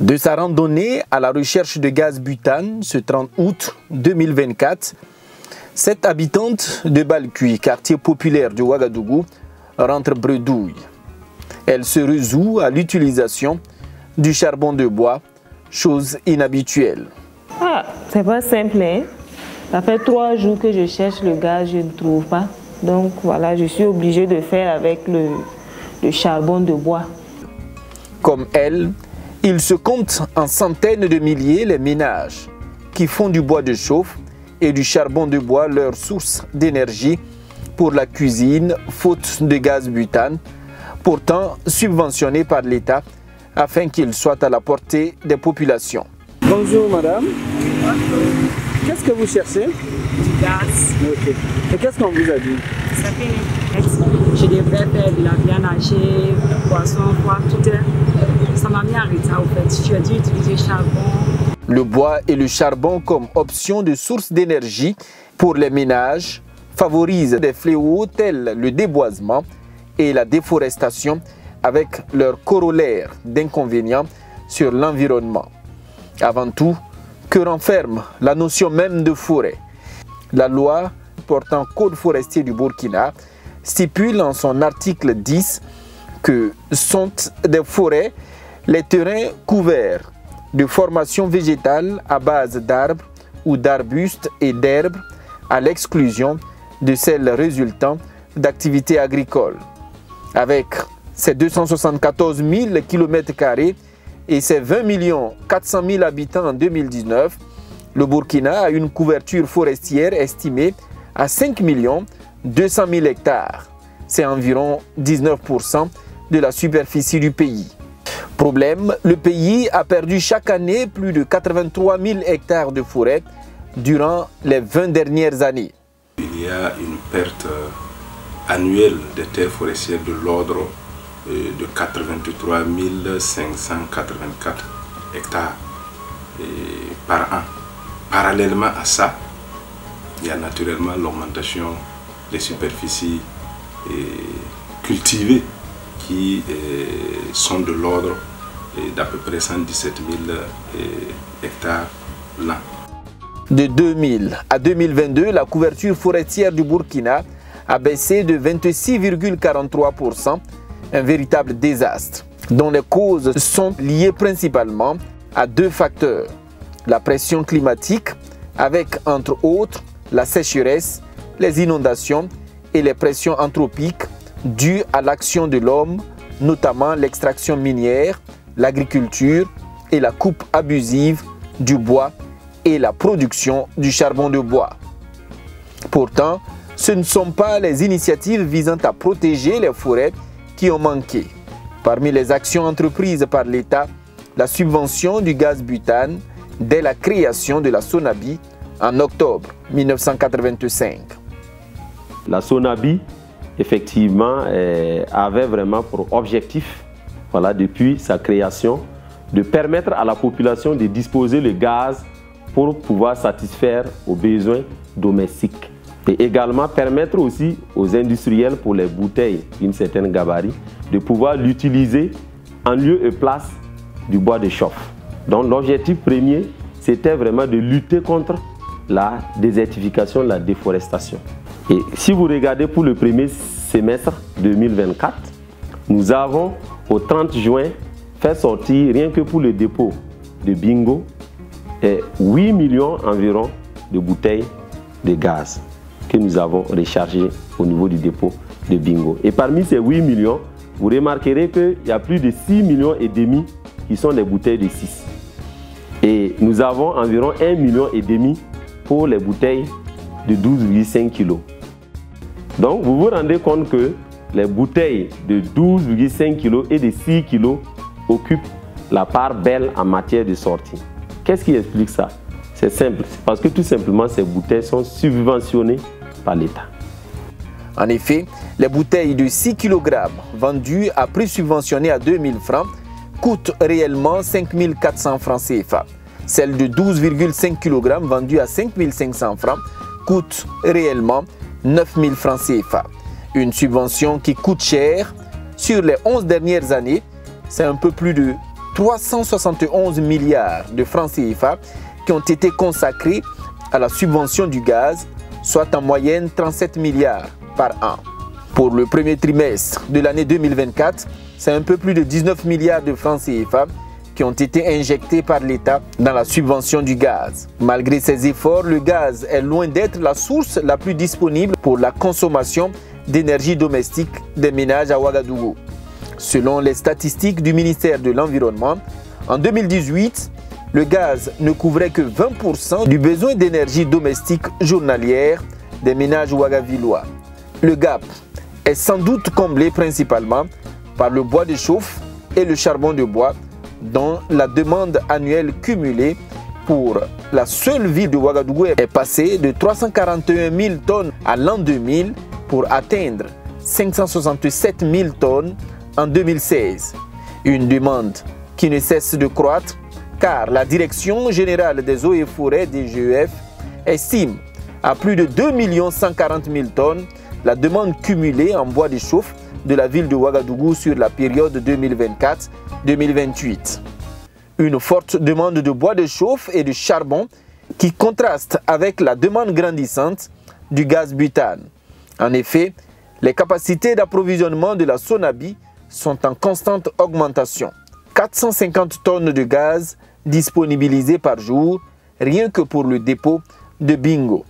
De sa randonnée à la recherche de gaz butane ce 30 août 2024, cette habitante de Balcuy, quartier populaire de Ouagadougou, rentre bredouille. Elle se résout à l'utilisation du charbon de bois, chose inhabituelle. C'est pas simple, hein? Ça fait 3 jours que je cherche le gaz, je ne trouve pas. Donc voilà, je suis obligée de faire avec le charbon de bois. Comme elle, il se compte en centaines de milliers les ménages qui font du bois de chauffe et du charbon de bois leur source d'énergie pour la cuisine, faute de gaz butane, pourtant subventionné par l'État afin qu'il soit à la portée des populations. Bonjour madame. Qu'est-ce que vous cherchez? Du gaz. Okay. Et qu'est-ce qu'on vous a dit? Ça fait je devrais faire de la viande hachée, poisson, foie, tout. Ça m'a mis en retard au fait. Tu as dû utiliser le charbon. Le bois et le charbon comme option de source d'énergie pour les ménages favorisent des fléaux tels le déboisement et la déforestation avec leur corollaire d'inconvénients sur l'environnement. Avant tout, que renferme la notion même de forêt? La loi portant Code forestier du Burkina stipule en son article 10 que sont des forêts les terrains couverts de formations végétales à base d'arbres ou d'arbustes et d'herbes à l'exclusion de celles résultant d'activités agricoles. Avec ses 274 000 km² et ses 20 400 000 habitants en 2019, le Burkina a une couverture forestière estimée à 5 200 000 hectares. C'est environ 19% de la superficie du pays. Problème, le pays a perdu chaque année plus de 83 000 hectares de forêt durant les 20 dernières années. Il y a une perte annuelle des terres forestières de l'ordre de 83 584 hectares par an. Parallèlement à ça, il y a naturellement l'augmentation des superficies cultivées qui sont de l'ordre d'à peu près 117 000 hectares l'an. De 2000 à 2022, la couverture forestière du Burkina a baissé de 26,43%, un véritable désastre, dont les causes sont liées principalement à 2 facteurs. La pression climatique, avec entre autres la sécheresse, les inondations et les pressions anthropiques dues à l'action de l'homme, notamment l'extraction minière, l'agriculture et la coupe abusive du bois et la production du charbon de bois. Pourtant, ce ne sont pas les initiatives visant à protéger les forêts qui ont manqué. Parmi les actions entreprises par l'État, la subvention du gaz butane dès la création de la SONABI en octobre 1985. La SONABI, effectivement, avait vraiment pour objectif, depuis sa création, de permettre à la population de disposer le gaz pour pouvoir satisfaire aux besoins domestiques. Et également permettre aussi aux industriels pour les bouteilles d'une certaine gabarit de pouvoir l'utiliser en lieu et place du bois de chauffe. Donc l'objectif premier, c'était vraiment de lutter contre la désertification, la déforestation. Et si vous regardez pour le premier semestre 2024, nous avons au 30 juin fait sortir, rien que pour le dépôt de Bingo, 8 millions environ de bouteilles de gaz que nous avons rechargées au niveau du dépôt de Bingo. Et parmi ces 8 millions, vous remarquerez qu'il y a plus de 6,5 millions qui sont des bouteilles de 6. Et nous avons environ 1,5 million pour les bouteilles de 12,5 kg. Donc vous vous rendez compte que les bouteilles de 12,5 kg et de 6 kg occupent la part belle en matière de sortie. Qu'est-ce qui explique ça? C'est simple, c'est parce que tout simplement ces bouteilles sont subventionnées par l'État. En effet, les bouteilles de 6 kg vendues à prix subventionné à 2 000 francs coûtent réellement 5 400 francs CFA. Celles de 12,5 kg vendues à 5 500 francs coûtent réellement 9 000 francs CFA. Une subvention qui coûte cher. Sur les 11 dernières années, c'est un peu plus de 371 milliards de francs CFA qui ont été consacrés à la subvention du gaz, soit en moyenne 37 milliards par an. Pour le premier trimestre de l'année 2024, c'est un peu plus de 19 milliards de francs CFA qui ont été injectés par l'État dans la subvention du gaz. Malgré ces efforts, le gaz est loin d'être la source la plus disponible pour la consommation d'énergie domestique des ménages à Ouagadougou. Selon les statistiques du ministère de l'Environnement, en 2018, le gaz ne couvrait que 20% du besoin d'énergie domestique journalière des ménages ouagavillois. Le gap est sans doute comblé principalement par le bois de chauffe et le charbon de bois, dont la demande annuelle cumulée pour la seule ville de Ouagadougou est passée de 341 000 tonnes à l'an 2000 pour atteindre 567 000 tonnes en 2016. Une demande qui ne cesse de croître car la Direction générale des eaux et forêts DGEF estime à plus de 2 140 000 tonnes la demande cumulée en bois de chauffe de la ville de Ouagadougou sur la période 2024-2028. Une forte demande de bois de chauffe et de charbon qui contraste avec la demande grandissante du gaz butane. En effet, les capacités d'approvisionnement de la Sonabi sont en constante augmentation. 450 tonnes de gaz disponibilisées par jour, rien que pour le dépôt de Bingo.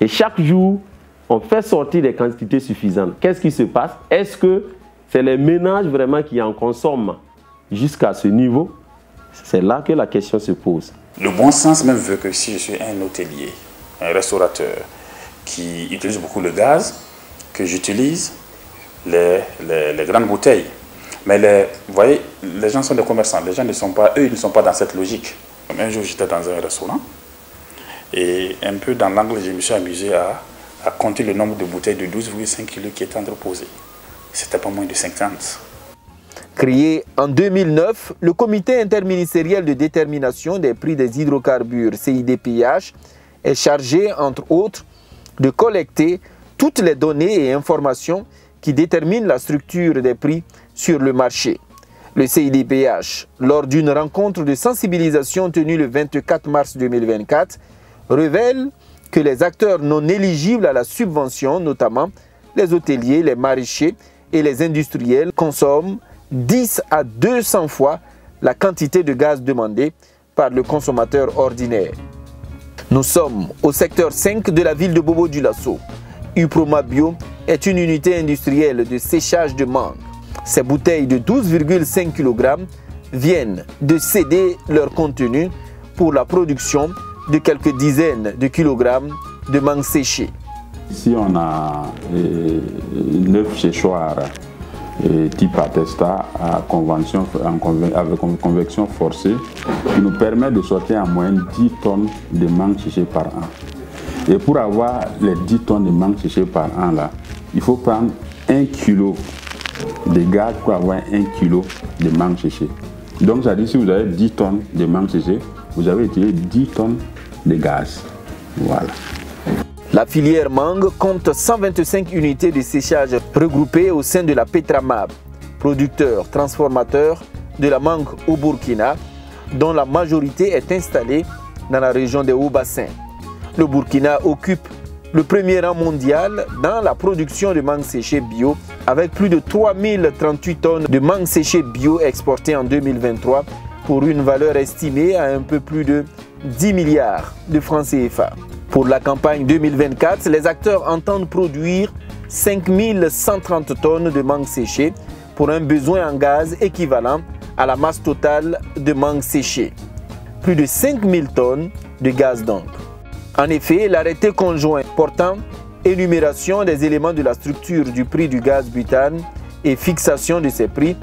Et chaque jour, on fait sortir des quantités suffisantes. Qu'est-ce qui se passe? Est-ce que c'est les ménages vraiment qui en consomment jusqu'à ce niveau? C'est là que la question se pose. Le bon sens même veut que si je suis un hôtelier, un restaurateur qui utilise beaucoup le gaz, que j'utilise les grandes bouteilles. Mais vous voyez, les gens sont des commerçants. Les gens ne sont pas, eux, ils ne sont pas dans cette logique. Un jour, j'étais dans un restaurant et un peu dans l'angle, je me suis amusé à compter le nombre de bouteilles de 12,5 kg qui étaient entreposées. C'était pas moins de 50. Créé en 2009, le Comité interministériel de détermination des prix des hydrocarbures, CIDPH, est chargé, entre autres, de collecter toutes les données et informations qui déterminent la structure des prix sur le marché. Le CIDPH, lors d'une rencontre de sensibilisation tenue le 24 mars 2024, révèle que les acteurs non éligibles à la subvention, notamment les hôteliers, les maraîchers et les industriels, consomment 10 à 200 fois la quantité de gaz demandée par le consommateur ordinaire. Nous sommes au secteur 5 de la ville de Bobo-Dioulasso. Uproma Bio est une unité industrielle de séchage de mangue. Ces bouteilles de 12,5 kg viennent de céder leur contenu pour la production de quelques dizaines de kilogrammes de mangue séchée. Ici, on a 9 séchoirs type Atesta avec convection forcée qui nous permet de sortir en moyenne 10 tonnes de mangue séchée par an. Et pour avoir les 10 tonnes de mangue séchée par an, là, il faut prendre 1 kg de gaz pour avoir 1 kg de mangue séchée. Donc, ça dit si vous avez 10 tonnes de mangue séchée, vous avez utilisé 10 tonnes de gaz. Voilà. La filière mangue compte 125 unités de séchage regroupées au sein de la Petramab, producteur transformateur de la mangue au Burkina, dont la majorité est installée dans la région des Hauts-Bassins. Le Burkina occupe le premier rang mondial dans la production de mangue séchée bio, avec plus de 3038 tonnes de mangue séchée bio exportées en 2023 pour une valeur estimée à un peu plus de 10 milliards de francs CFA. Pour la campagne 2024, les acteurs entendent produire 5130 tonnes de mangue séchée pour un besoin en gaz équivalent à la masse totale de mangue séchée. Plus de 5000 tonnes de gaz donc. En effet, l'arrêté conjoint portant énumération des éléments de la structure du prix du gaz butane et fixation de ses prix,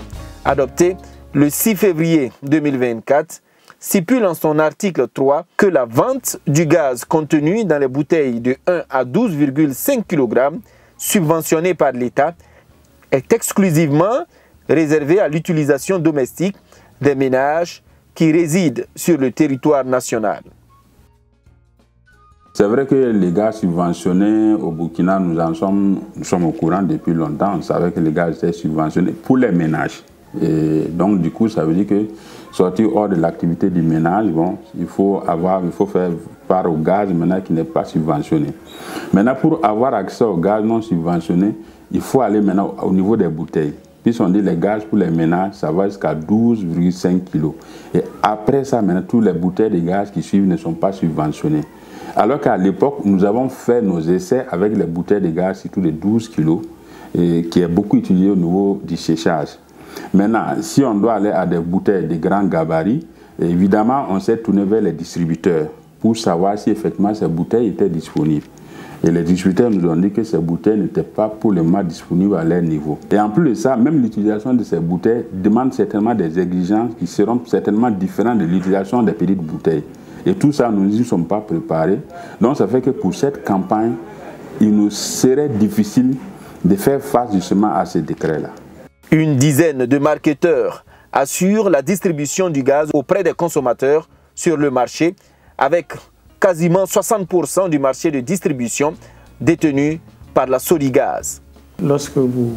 adopté le 6 février 2024, stipule en son article 3 que la vente du gaz contenu dans les bouteilles de 1 à 12,5 kg subventionnées par l'État est exclusivement réservée à l'utilisation domestique des ménages qui résident sur le territoire national. C'est vrai que les gaz subventionnés au Burkina, nous sommes au courant depuis longtemps. On savait que les gaz étaient subventionnés pour les ménages. Et donc du coup, ça veut dire que sortir hors de l'activité du ménage, bon, il faut faire part au gaz maintenant qui n'est pas subventionné. Maintenant, pour avoir accès au gaz non subventionné, il faut aller maintenant au niveau des bouteilles. Puisqu'on dit les gaz pour les ménages, ça va jusqu'à 12,5 kg. Et après ça, maintenant, toutes les bouteilles de gaz qui suivent ne sont pas subventionnées. Alors qu'à l'époque, nous avons fait nos essais avec les bouteilles de gaz, surtout de 12 kg, qui est beaucoup utilisé au niveau du séchage. Maintenant, si on doit aller à des bouteilles de grands gabarits, évidemment, on s'est tourné vers les distributeurs pour savoir si effectivement ces bouteilles étaient disponibles. Et les distributeurs nous ont dit que ces bouteilles n'étaient pas pour le moment disponibles à leur niveau. Et en plus de ça, même l'utilisation de ces bouteilles demande certainement des exigences qui seront certainement différentes de l'utilisation des petites bouteilles. Et tout ça, nous n'y sommes pas préparés. Donc ça fait que pour cette campagne, il nous serait difficile de faire face justement à ces décrets-là. Une dizaine de marketeurs assurent la distribution du gaz auprès des consommateurs sur le marché, avec quasiment 60% du marché de distribution détenu par la Sodigaz. Lorsque vous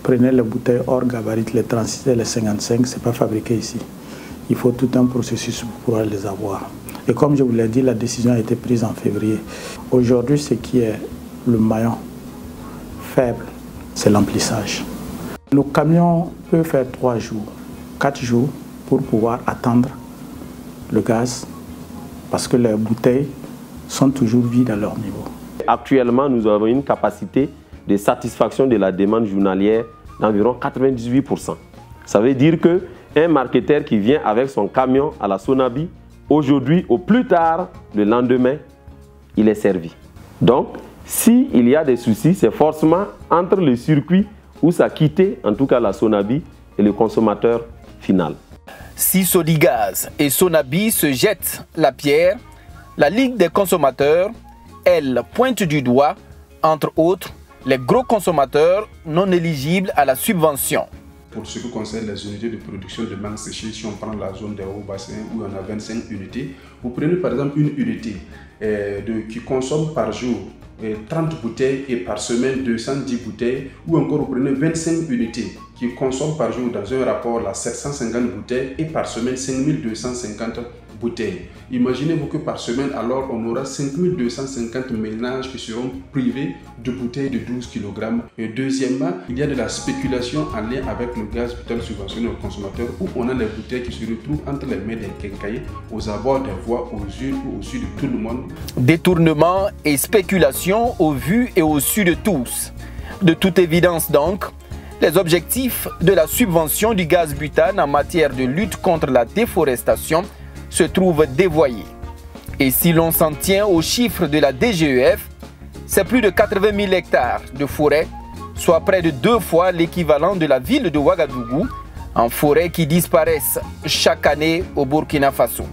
prenez les bouteilles hors gabarit, les 36 et les 55, ce n'est pas fabriqué ici. Il faut tout un processus pour pouvoir les avoir. Et comme je vous l'ai dit, la décision a été prise en février. Aujourd'hui, ce qui est le maillon faible, c'est l'emplissage. Le camion peut faire 3 jours, 4 jours pour pouvoir attendre le gaz parce que les bouteilles sont toujours vides à leur niveau. Actuellement, nous avons une capacité de satisfaction de la demande journalière d'environ 98%. Ça veut dire qu'un marketeur qui vient avec son camion à la Sonabi, aujourd'hui, au plus tard, le lendemain, il est servi. Donc, s'il y a des soucis, c'est forcément entre le circuit où ça quittait, en tout cas la Sonabi, et le consommateur final. Si Sodigaz et Sonabi se jettent la pierre, la Ligue des consommateurs, elle, pointe du doigt, entre autres, les gros consommateurs non éligibles à la subvention. Pour ce qui concerne les unités de production de mangue séchée, si on prend la zone des hauts bassins où on a 25 unités, vous prenez par exemple une unité qui consomme par jour 30 bouteilles et par semaine 210 bouteilles, ou encore vous prenez 25 unités qui consomment par jour dans un rapport là 750 bouteilles et par semaine 5250 bouteilles. Imaginez-vous que par semaine alors on aura 5250 ménages qui seront privés de bouteilles de 12 kg. Et deuxièmement, il y a de la spéculation en lien avec le gaz butanol subventionné aux consommateurs, où on a les bouteilles qui se retrouvent entre les mains des quincailliers, aux abords des voies, aux yeux ou au su de tout le monde. Détournement et spéculation au vu et au su de tous. De toute évidence donc, les objectifs de la subvention du gaz butane en matière de lutte contre la déforestation se trouvent dévoyés. Et si l'on s'en tient aux chiffres de la DGEF, c'est plus de 80 000 hectares de forêt, soit près de 2 fois l'équivalent de la ville de Ouagadougou, en forêt qui disparaissent chaque année au Burkina Faso.